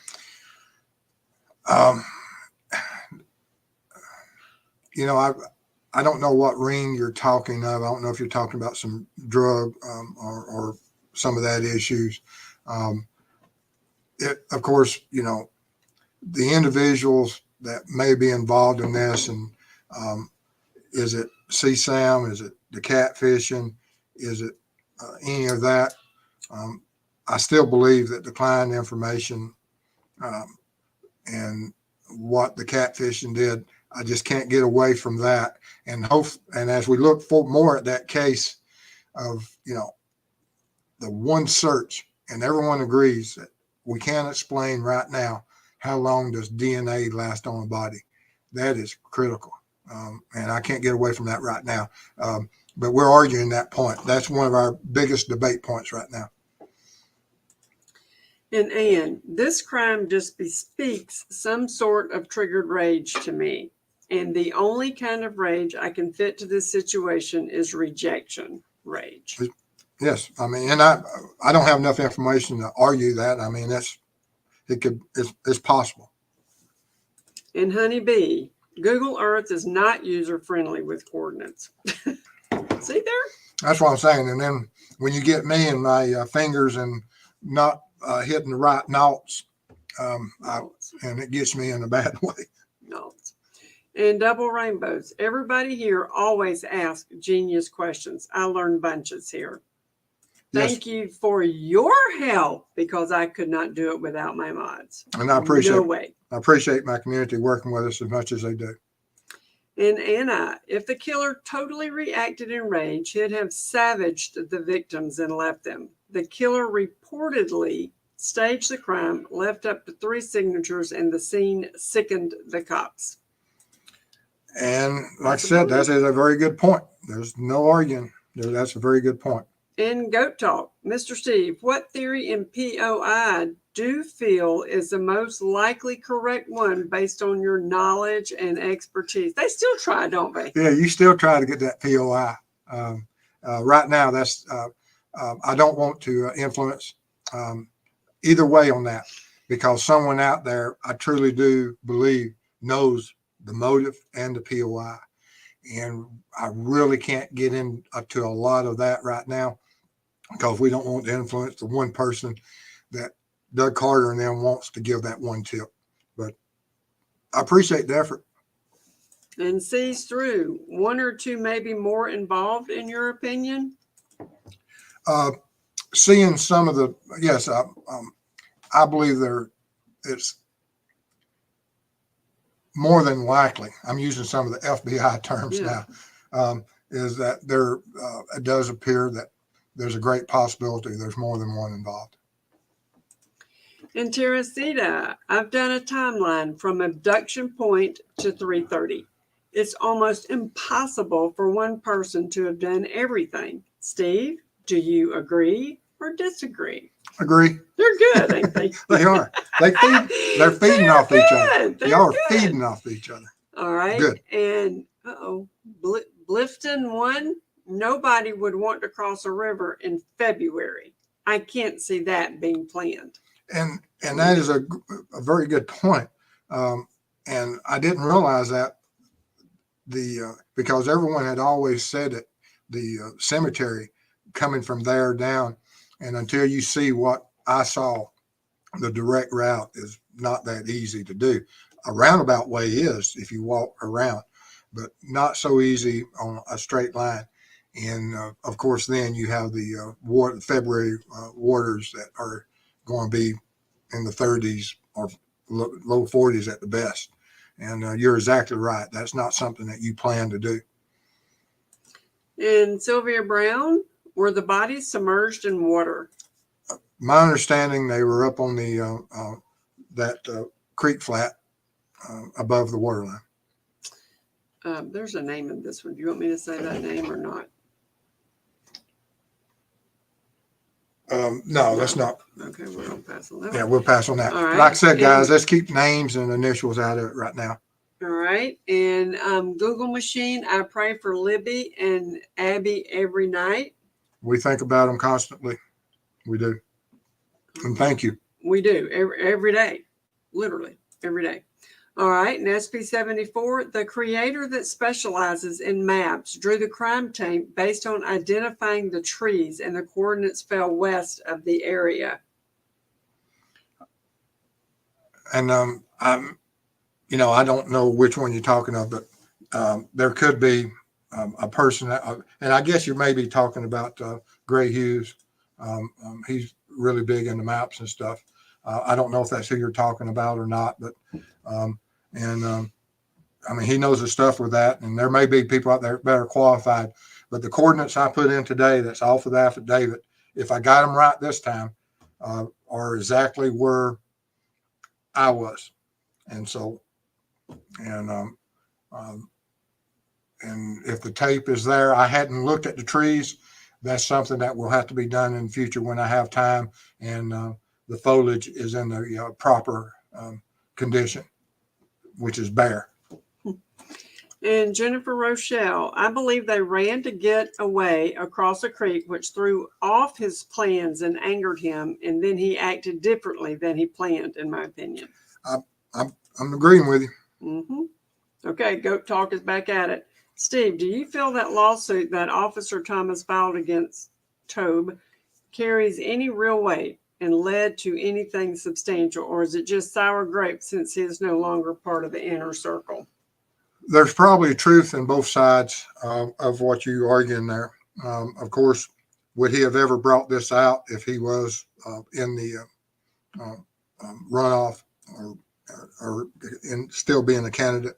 You know, I don't know what ring you're talking of. I don't know if you're talking about some drug or some of that issues. Of course, you know, the individuals that may be involved in this, and is it CSAM? Is it the catfishing? Is it any of that? I still believe that the client information and what the catfishing did, I just can't get away from that. And as we look for more at that case of, you know, the one search, and everyone agrees that we can't explain right now how long does DNA last on a body. That is critical. And I can't get away from that right now. But we're arguing that point. That's one of our biggest debate points right now. And Anne, this crime just bespeaks some sort of triggered rage to me. And the only kind of rage I can fit to this situation is rejection rage. Yes. I mean, and I don't have enough information to argue that. I mean, it's possible. And Honeybee, Google Earth is not user-friendly with coordinates. See there? That's what I'm saying. And then when you get me and my fingers and not hitting the right knots, and it gets me in a bad way. Knots. And double rainbows. Everybody here always asks genius questions. I learned bunches here. Thank you for your help, because I could not do it without my mods. And I appreciate No way. I appreciate my community working with us as much as they do. And Anna, if the killer totally reacted in rage, he'd have savaged the victims and left them. The killer reportedly staged the crime, left up to 3 signatures, and the scene sickened the cops. And like I said, that is a very good point. There's no arguing. That's a very good point. In Goat Talk, Mr. Steve, what theory in POI do you feel is the most likely correct one based on your knowledge and expertise? They still try, don't they? Yeah, you still try to get that POI. Right now, that's I don't want to influence either way on that, because someone out there, I truly do believe, knows the motive and the POI. And I really can't get into a lot of that right now, because we don't want to influence the one person that Doug Carter and them wants to give that one tip. But I appreciate the effort. And sees through, 1 or 2 maybe more involved in your opinion? Seeing some of the, yes, I believe it's more than likely, I'm using some of the FBI terms Yeah. now, is that there it does appear that there's a great possibility there's more than one involved. In Teresita, I've done a timeline from abduction point to 3:30. It's almost impossible for one person to have done everything. Steve, do you agree or disagree? Agree. They're good, ain't they? They are. They're feeding They're off each other. good. They're Y'all are good. feeding off each other. All right. Good. And Blifton 1, nobody would want to cross a river in February. I can't see that being planned. And that is a very good point. And I didn't realize that because everyone had always said that the cemetery coming from there down, and until you see what I saw, the direct route is not that easy to do. A roundabout way is if you walk around, but not so easy on a straight line. And of course, then you have the February waters that are going to be in the 30s or low 40s at the best. And you're exactly right. That's not something that you plan to do. And Sylvia Brown, were the bodies submerged in water? My understanding, they were up on the that creek flat above the waterline. There's a name in this one. Do you want me to say that name or not? No, that's not. Okay, we're going to pass on that. Yeah, we'll pass on that. All right. Like I said, guys, let's keep names and initials out of it right now. All right. And Google machine, I pray for Libby and Abby every night. We think about them constantly. We do. And thank you. We do every day, literally every day. All right. And SP74, the creator that specializes in maps drew the crime tape based on identifying the trees, and the coordinates fell west of the area. And I don't know which one you're talking of, but there could be a person that, and I guess you may be talking about Gray Hughes. He's really big into maps and stuff. I don't know if that's who you're talking about or not, but I mean, he knows the stuff with that, and there may be people out there better qualified. But the coordinates I put in today, that's off of the affidavit, if I got them right this time, are exactly where I was. And so, and if the tape is there, I hadn't looked at the trees. That's something that will have to be done in the future when I have time and the foliage is in the proper condition, which is bare. And Jennifer Rochelle, I believe they ran to get away across a creek, which threw off his plans and angered him. And then he acted differently than he planned, in my opinion. I'm agreeing with you. Mm-hmm. Okay, Goat Talk is back at it. Steve, do you feel that lawsuit that Officer Thomas filed against Tobe carries any real weight and led to anything substantial, or is it just sour grapes since he is no longer part of the inner circle? There's probably truth in both sides of what you're arguing there. Of course, would he have ever brought this out if he was in the runoff or still being a candidate?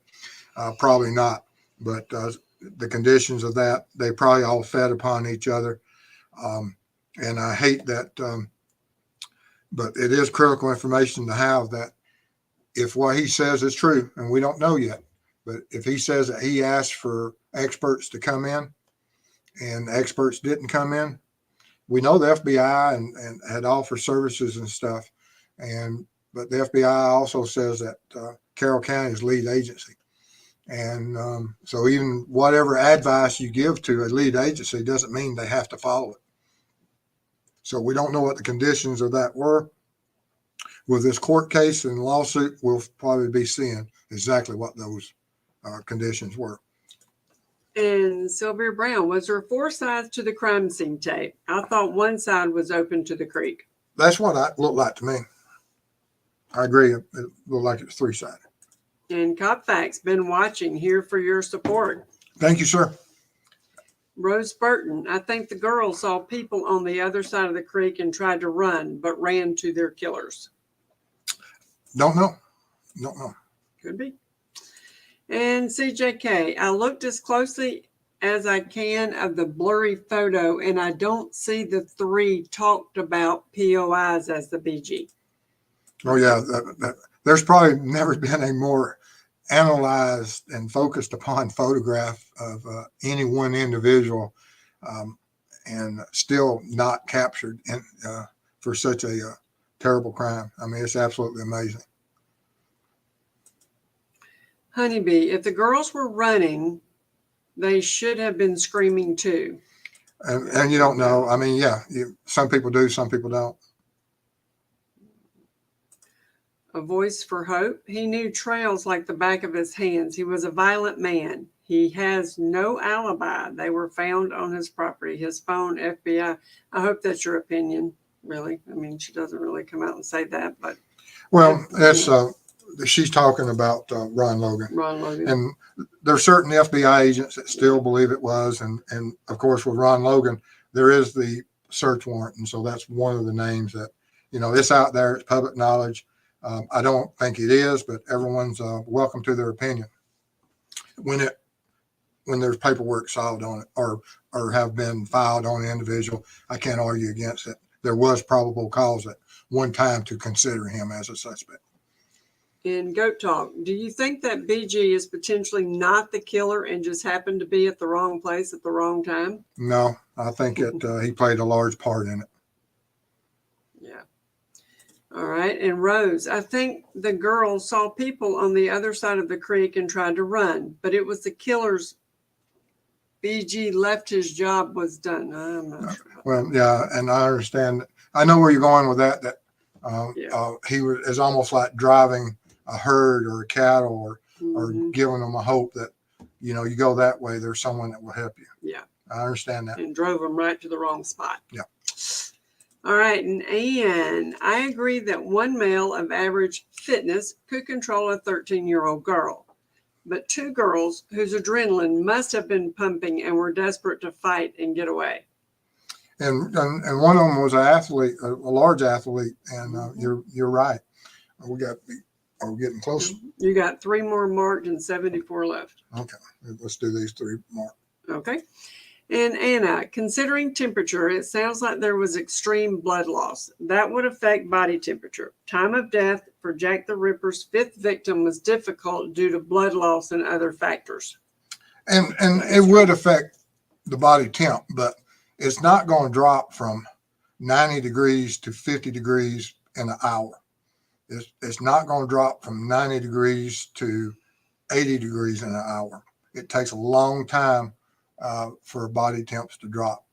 Probably not. But the conditions of that, they probably all fed upon each other. And I hate that, but it is critical information to have that if what he says is true, and we don't know yet, but if he says that he asked for experts to come in and experts didn't come in, we know the FBI and had offered services and stuff. But the FBI also says that Carroll County is lead agency. And so even whatever advice you give to a lead agency doesn't mean they have to follow it. So we don't know what the conditions of that were. With this court case and lawsuit, we'll probably be seeing exactly what those conditions were. And Sylvia Brown, was there 4 sides to the crime scene tape? I thought one side was open to the creek. That's what it looked like to me. I agree. It looked like it was 3-sided. And Cop Facts, been watching, here for your support. Thank you, sir. Rose Burton, I think the girls saw people on the other side of the creek and tried to run, but ran to their killers. Don't know. Could be. And CJK, I looked as closely as I can of the blurry photo, and I don't see the three talked about POIs as the BG. Oh yeah, there's probably never been a more analyzed and focused upon photograph of any one individual, and still not captured for such a terrible crime. I mean, it's absolutely amazing. Honeybee, if the girls were running, they should have been screaming too. And you don't know. I mean, yeah, some people do, some people don't. A voice for hope. He knew trails like the back of his hands. He was a violent man. He has no alibi. They were found on his property. His phone, FBI. I hope that's your opinion, really. I mean, she doesn't really come out and say that, but. Well, that's she's talking about Ron Logan. Ron Logan. And there's certain FBI agents that still believe it was. And of course, with Ron Logan, there is the search warrant. And so that's one of the names that, it's out there. It's public knowledge. I don't think it is, but everyone's welcome to their opinion. When there's paperwork filed on it or have been filed on an individual, I can't argue against it. There was probable cause at one time to consider him as a suspect. In Goat Talk, do you think that BG is potentially not the killer and just happened to be at the wrong place at the wrong time? No, I think he played a large part in it. Yeah. All right. And Rose, I think the girls saw people on the other side of the creek and tried to run, but it was the killer's. BG left his job was done. I'm not sure. Well, yeah, and I understand. I know where you're going with that. He is almost like driving a herd or a cattle or giving them a hope that, you go that way, there's someone that will help you. Yeah. I understand that. And drove them right to the wrong spot. Yeah. All right. And I agree that one male of average fitness could control a 13-year-old girl, but two girls whose adrenaline must have been pumping and were desperate to fight and get away. And one of them was an athlete, a large athlete, and you're right. Are we getting close? You got 3 more marked and 74 left. Okay, let's do these 3 more. Okay. And Anna, considering temperature, it sounds like there was extreme blood loss. That would affect body temperature. Time of death for Jack the Ripper's 5th victim was difficult due to blood loss and other factors. And it would affect the body temp, but it's not going to drop from 90 degrees to 50 degrees in an hour. It's not going to drop from 90 degrees to 80 degrees in an hour. It takes a long time for body temps to drop.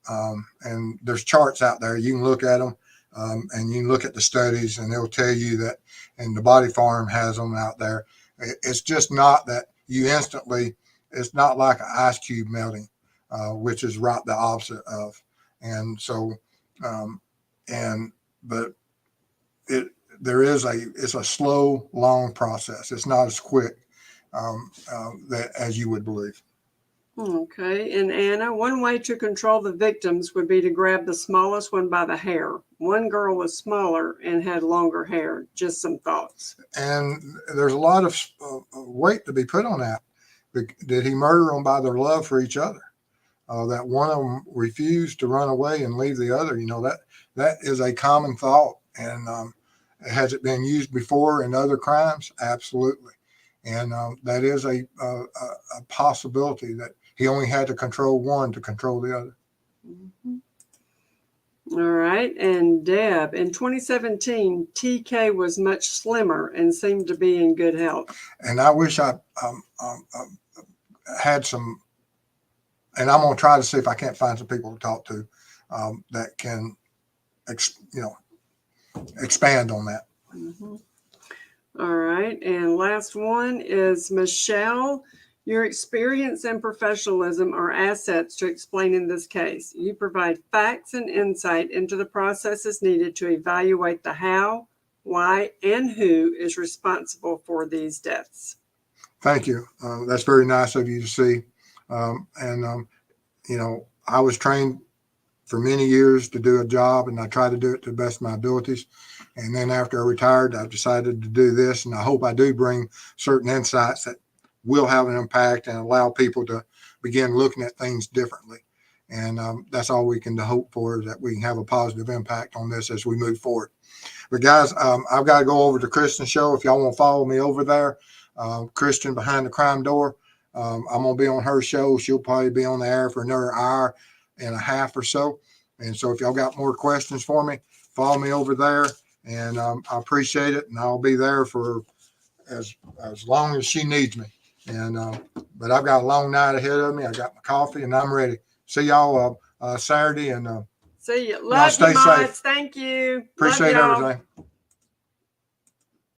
And there's charts out there. You can look at them and you can look at the studies and they'll tell you that, and the Body Farm has them out there. It's just not that you instantly, it's not like an ice cube melting, which is right the opposite of. And so, but it's a slow, long process. It's not as quick as you would believe. Okay. And Anna, one way to control the victims would be to grab the smallest one by the hair. One girl was smaller and had longer hair. Just some thoughts. And there's a lot of weight to be put on that. Did he murder them by their love for each other? That one of them refused to run away and leave the other. That is a common thought. And has it been used before in other crimes? Absolutely. And that is a possibility that he only had to control one to control the other. Mm-hmm. All right. And Deb, in 2017, TK was much slimmer and seemed to be in good health. And I wish I had some, and I'm going to try to see if I can't find some people to talk to that can, expand on that. Mm-hmm. All right. And last one is Michelle. Your experience and professionalism are assets to explaining this case. You provide facts and insight into the processes needed to evaluate the how, why, and who is responsible for these deaths. Thank you. That's very nice of you to see. I was trained for many years to do a job, and I try to do it to the best of my abilities. And then after I retired, I decided to do this, and I hope I do bring certain insights that will have an impact and allow people to begin looking at things differently. And that's all we can hope for, is that we can have a positive impact on this as we move forward. But guys, I've got to go over to Kristen's show. If y'all want to follow me over there, Kristen Behind the Crime Door. I'm going to be on her show. She'll probably be on the air for another hour and a half or so. And so if y'all got more questions for me, follow me over there. And I appreciate it. And I'll be there for as long as she needs me. And but I've got a long night ahead of me. I got my coffee and I'm ready. See y'all Saturday, and see you. Love stay you, Mods. safe. Thank you. Appreciate Love y'all. everything.